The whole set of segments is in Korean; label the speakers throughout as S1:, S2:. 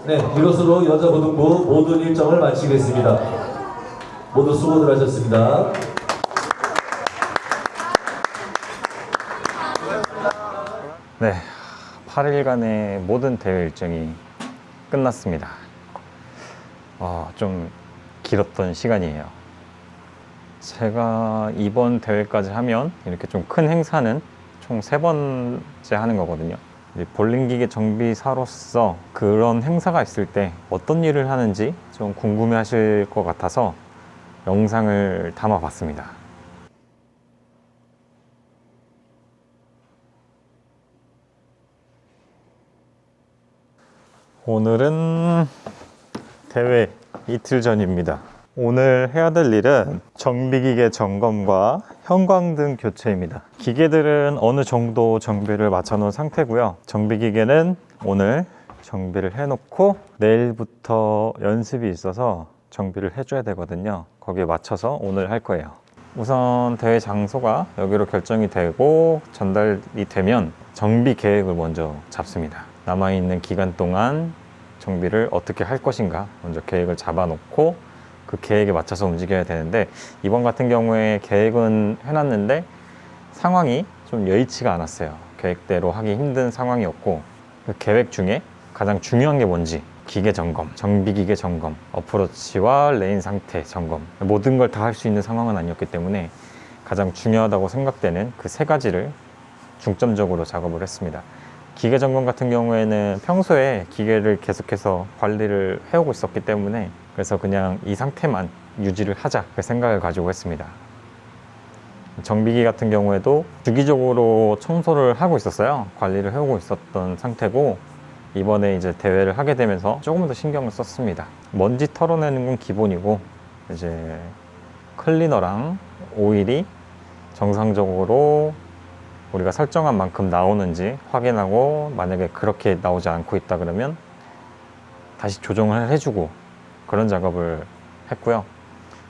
S1: 네, 이것으로 여자고등부 모든 일정을 마치겠습니다. 모두 수고들 하셨습니다.
S2: 네, 8일간의 모든 대회 일정이 끝났습니다. 좀 길었던 시간이에요. 제가 이번 대회까지 하면 이렇게 좀 큰 행사는 총 3번째 하는 거거든요. 볼링 기계 정비사로서 그런 행사가 있을 때 어떤 일을 하는지 좀 궁금해 하실 것 같아서 영상을 담아 봤습니다. 오늘은 대회 이틀 전입니다. 오늘 해야 될 일은 정비기계 점검과 형광등 교체입니다. 기계들은 어느 정도 정비를 마쳐 놓은 상태고요. 정비기계는 오늘 정비를 해 놓고 내일부터 연습이 있어서 정비를 해줘야 되거든요. 거기에 맞춰서 오늘 할 거예요. 우선 대회 장소가 여기로 결정이 되고 전달이 되면 정비 계획을 먼저 잡습니다. 남아있는 기간 동안 정비를 어떻게 할 것인가 먼저 계획을 잡아 놓고 그 계획에 맞춰서 움직여야 되는데, 이번 같은 경우에 계획은 해놨는데 상황이 좀 여의치가 않았어요. 계획대로 하기 힘든 상황이었고, 그 계획 중에 가장 중요한 게 뭔지 기계 점검, 정비기계 점검, 어프로치와 레인 상태 점검, 모든 걸 다 할 수 있는 상황은 아니었기 때문에 가장 중요하다고 생각되는 그 3가지를 중점적으로 작업을 했습니다. 기계 점검 같은 경우에는 평소에 기계를 계속해서 관리를 해오고 있었기 때문에 그래서 그냥 이 상태만 유지를 하자 그 생각을 가지고 했습니다. 정비기 같은 경우에도 주기적으로 청소를 하고 있었어요. 관리를 해오고 있었던 상태고, 이번에 이제 대회를 하게 되면서 조금 더 신경을 썼습니다. 먼지 털어내는 건 기본이고, 이제 클리너랑 오일이 정상적으로 우리가 설정한 만큼 나오는지 확인하고, 만약에 그렇게 나오지 않고 있다 그러면 다시 조정을 해주고, 그런 작업을 했고요.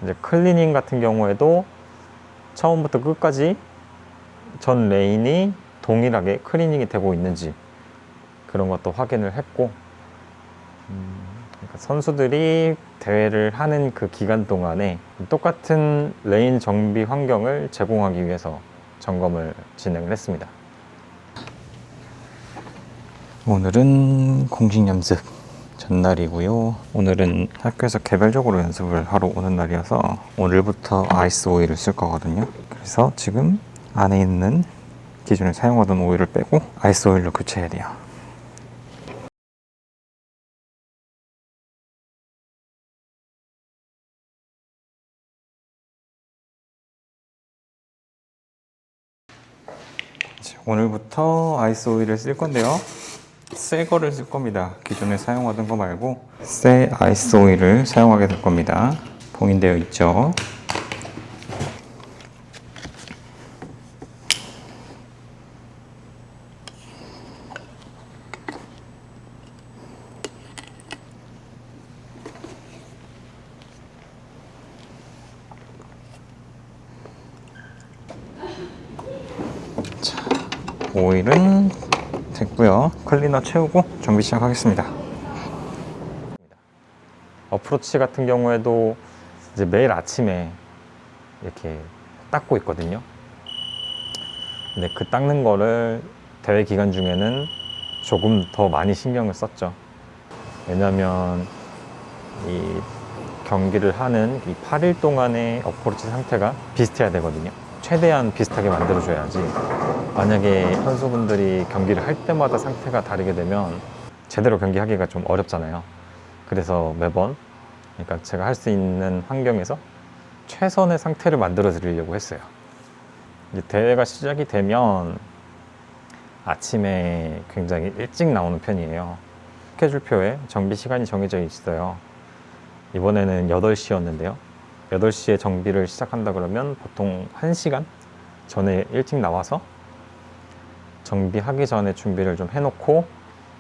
S2: 이제 클리닝 같은 경우에도 처음부터 끝까지 전 레인이 동일하게 클리닝이 되고 있는지 그런 것도 확인을 했고, 그러니까 선수들이 대회를 하는 그 기간 동안에 똑같은 레인 정비 환경을 제공하기 위해서 점검을 진행을 했습니다. 오늘은 공식 연습 전날이고요. 오늘은 학교에서 개별적으로 연습을 하러 오는 날이어서 오늘부터 아이스 오일을 쓸 거거든요. 그래서 지금 안에 있는 기존에 사용하던 오일을 빼고 아이스 오일로 교체해야 돼요. 오늘부터 아이스 오일을 쓸 건데요. 새 거를 쓸 겁니다. 기존에 사용하던 거 말고 새 아이스 오일을 사용하게 될 겁니다. 봉인되어 있죠. 자, 오일은 됐고요. 클리너 채우고 정비 시작하겠습니다. 어프로치 같은 경우에도 이제 매일 아침에 이렇게 닦고 있거든요. 근데 그 닦는 거를 대회 기간 중에는 조금 더 많이 신경을 썼죠. 왜냐면 이 경기를 하는 이 8일 동안의 어프로치 상태가 비슷해야 되거든요. 최대한 비슷하게 만들어줘야지, 만약에 선수분들이 경기를 할 때마다 상태가 다르게 되면 제대로 경기하기가 좀 어렵잖아요. 그래서 매번, 그러니까 제가 할 수 있는 환경에서 최선의 상태를 만들어 드리려고 했어요. 이제 대회가 시작이 되면 아침에 굉장히 일찍 나오는 편이에요. 스케줄표에 정비 시간이 정해져 있어요. 이번에는 8시였는데요. 8시에 정비를 시작한다 그러면 보통 1시간 전에 일찍 나와서 정비하기 전에 준비를 좀 해놓고,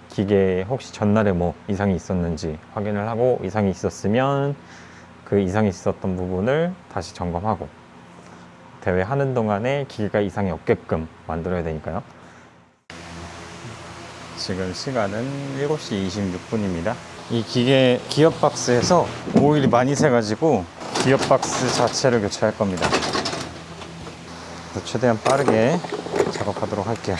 S2: 기계에 혹시 전날에 뭐 이상이 있었는지 확인을 하고, 이상이 있었으면 그 이상이 있었던 부분을 다시 점검하고, 대회 하는 동안에 기계가 이상이 없게끔 만들어야 되니까요. 지금 시간은 7시 26분입니다. 이 기계 기어박스에서 오일이 많이 새가지고 기어박스 자체를 교체할 겁니다. 그래서 최대한 빠르게 작업하도록 할게요.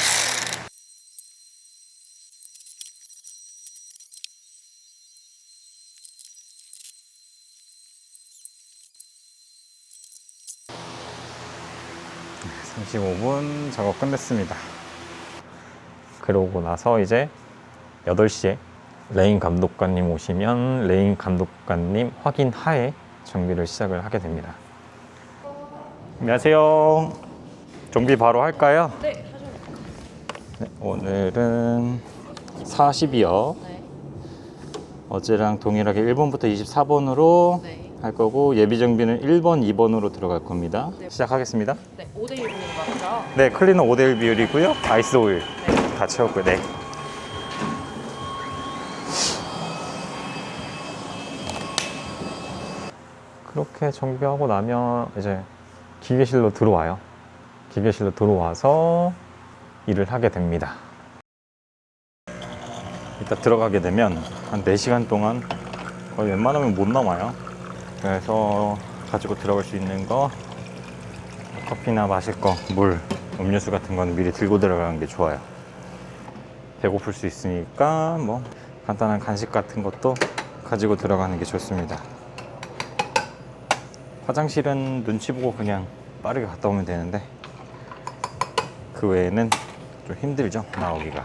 S2: 네, 35분 작업 끝냈습니다. 그러고 나서 이제 8시에 레인 감독관님 오시면 레인 감독관님 확인 하에 정비를 시작을 하게 됩니다. 안녕하세요. 정비 바로 할까요?
S3: 네, 하셔도
S2: 네, 오늘은 40이요.
S3: 네.
S2: 어제랑 동일하게 1번부터 24번으로
S3: 네.
S2: 할 거고 예비 정비는 1번, 2번으로 들어갈 겁니다.
S3: 네.
S2: 시작하겠습니다.
S3: 네, 5대1 비율 맞죠?
S2: 네, 클리너 5대1 비율이고요. 아이스 오일
S3: 네.
S2: 다 채웠고요. 네. 그렇게 정비하고 나면 이제 기계실로 들어와요. 기계실로 들어와서 일을 하게 됩니다. 이따 들어가게 되면 한 4시간 동안 거의 웬만하면 못 남아요. 그래서 가지고 들어갈 수 있는 거 커피나 마실 거, 물, 음료수 같은 건 미리 들고 들어가는 게 좋아요. 배고플 수 있으니까 뭐 간단한 간식 같은 것도 가지고 들어가는 게 좋습니다. 화장실은 눈치 보고 그냥 빠르게 갔다 오면 되는데 그 외에는 좀 힘들죠, 나오기가.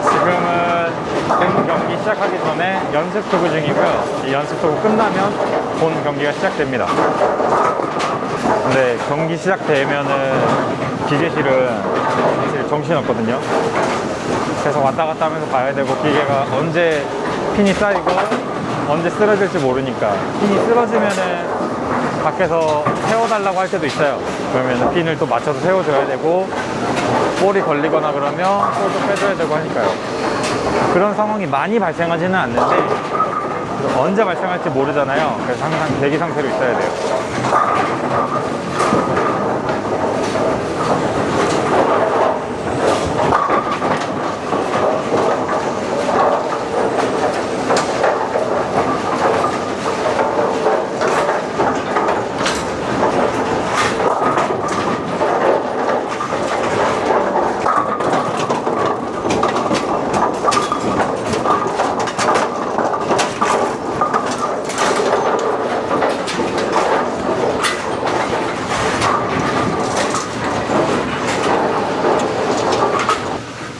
S2: 지금은 본 경기 시작하기 전에 연습 투구 중이고요. 이 연습 투구 끝나면 본 경기가 시작됩니다. 근데 경기 시작되면은 기계실은 사실 정신없거든요. 계속 왔다 갔다 하면서 봐야 되고 기계가 언제 핀이 쌓이고 언제 쓰러질지 모르니까 핀이 쓰러지면은 밖에서 세워달라고 할 때도 있어요. 그러면 핀을 또 맞춰서 세워줘야 되고 볼이 걸리거나 그러면 볼도 빼줘야 되고 하니까요. 그런 상황이 많이 발생하지는 않는데 언제 발생할지 모르잖아요. 그래서 항상 대기 상태로 있어야 돼요.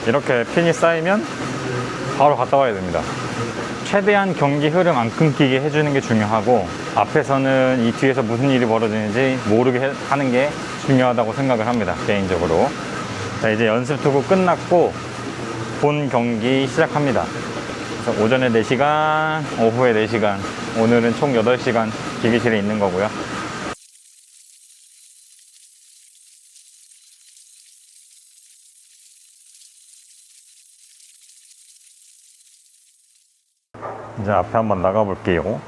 S2: 이렇게 핀이 쌓이면 바로 갔다 와야 됩니다. 최대한 경기 흐름 안 끊기게 해주는 게 중요하고 앞에서는 이 뒤에서 무슨 일이 벌어지는지 모르게 하는 게 중요하다고 생각을 합니다, 개인적으로. 자, 이제 연습 투구 끝났고 본 경기 시작합니다. 그래서 오전에 4시간, 오후에 4시간, 오늘은 총 8시간 기계실에 있는 거고요. 이제 앞에 한번 나가 볼게요.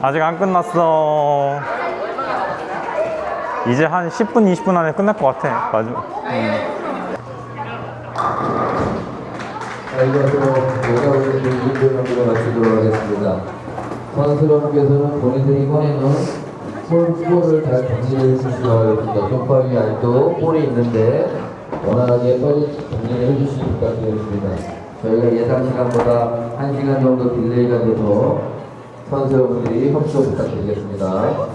S2: 아직 안 끝났어. 이제 한 10분, 20분 안에 끝날 것 같아. 맞아.
S4: 이것으로 모자오는 인도 경기를 마치도록 하겠습니다. 선수분께서는 본인들이 꺼내놓은 볼을 잘 정리해 주시기 바랍니다. 손바위 안도 볼이 있는데 원활하게 빨리 정리를 해주시기 부탁드리겠습니다. 저희가 예상 시간보다 1시간 정도 딜레이가 돼서 선수분들이 협조 부탁드리겠습니다.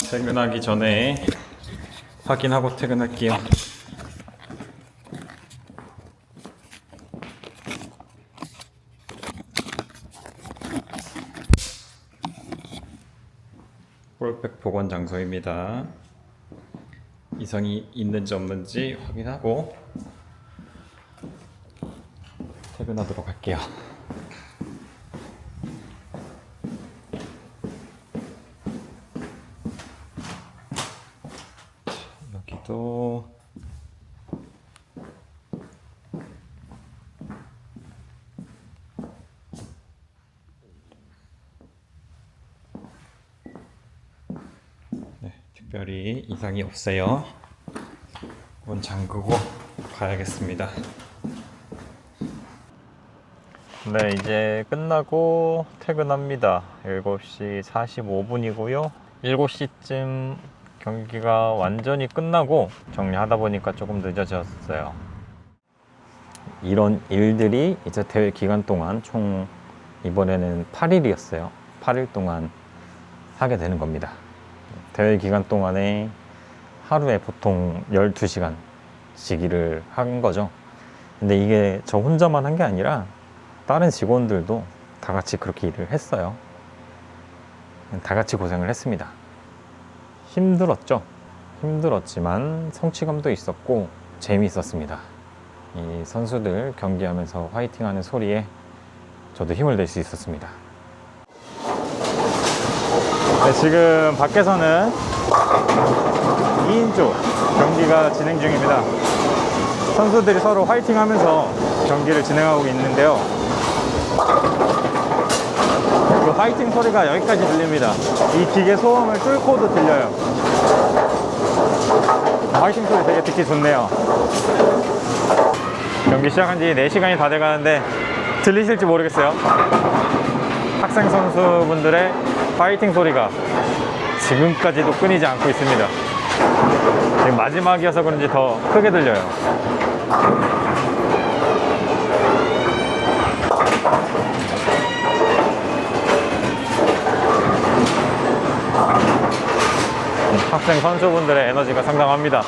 S2: 퇴근하기 전에 확인하고 퇴근할게요. 볼백 보관 장소입니다. 이상이 있는지 없는지 확인하고 퇴근하도록 할게요. 여기도 특별히 이상이 없어요. 문 잠그고 가야겠습니다. 네, 이제 끝나고 퇴근합니다. 7시 45분이고요. 7시쯤 경기가 완전히 끝나고 정리하다 보니까 조금 늦어졌어요. 이런 일들이 이제 대회 기간 동안 총 이번에는 8일이었어요. 8일 동안 하게 되는 겁니다. 대회 기간 동안에 하루에 보통 12시간씩 일을 한 거죠. 근데 이게 저 혼자만 한 게 아니라 다른 직원들도 다 같이 그렇게 일을 했어요. 다 같이 고생을 했습니다. 힘들었죠. 힘들었지만 성취감도 있었고 재미있었습니다. 이 선수들 경기하면서 화이팅하는 소리에 저도 힘을 낼 수 있었습니다. 네, 지금 밖에서는 2인조 경기가 진행 중입니다. 선수들이 서로 화이팅하면서 경기를 진행하고 있는데요. 그 화이팅 소리가 여기까지 들립니다. 이 기계 소음을 뚫고도 들려요. 화이팅 소리 되게 듣기 좋네요. 경기 시작한 지 4시간이 다 돼가는데 들리실지 모르겠어요. 학생 선수분들의 파이팅 소리가 지금까지도 끊이지 않고 있습니다. 지금 마지막이어서 그런지 더 크게 들려요. 학생 선수분들의 에너지가 상당합니다.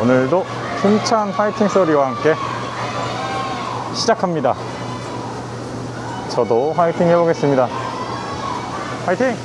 S2: 오늘도 힘찬 파이팅 소리와 함께 시작합니다. 저도 화이팅 해보겠습니다. 화이팅!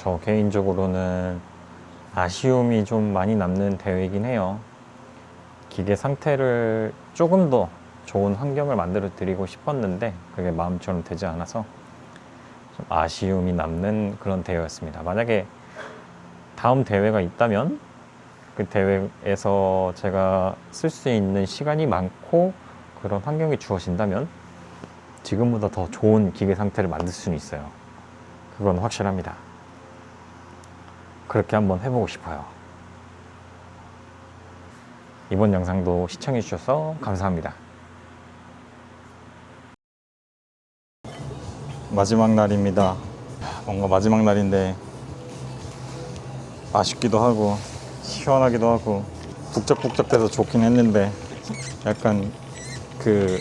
S2: 저 개인적으로는 아쉬움이 좀 많이 남는 대회이긴 해요. 기계 상태를 조금 더 좋은 환경을 만들어 드리고 싶었는데 그게 마음처럼 되지 않아서 좀 아쉬움이 남는 그런 대회였습니다. 만약에 다음 대회가 있다면 그 대회에서 제가 쓸 수 있는 시간이 많고 그런 환경이 주어진다면 지금보다 더 좋은 기계 상태를 만들 수는 있어요. 그건 확실합니다. 그렇게 한번 해보고 싶어요. 이번 영상도 시청해 주셔서 감사합니다. 마지막 날입니다. 뭔가 마지막 날인데 아쉽기도 하고 시원하기도 하고 북적북적돼서 좋긴 했는데 약간 그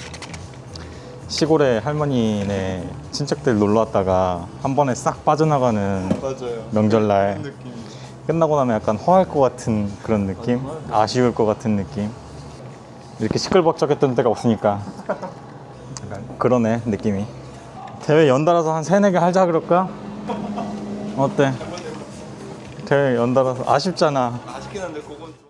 S2: 시골에 할머니네 친척들 놀러 왔다가 한 번에 싹 빠져나가는 명절날 끝나고 나면 약간 허할 것 같은 그런 느낌? 아쉬울 것 같은 느낌? 이렇게 시끌벅적했던 때가 없으니까 약간 그러네 느낌이. 대회 연달아서 한 3-4개 하자 그럴까? 어때? 대회 연달아서 아쉽잖아.
S5: 아쉽긴 한데 그건 좀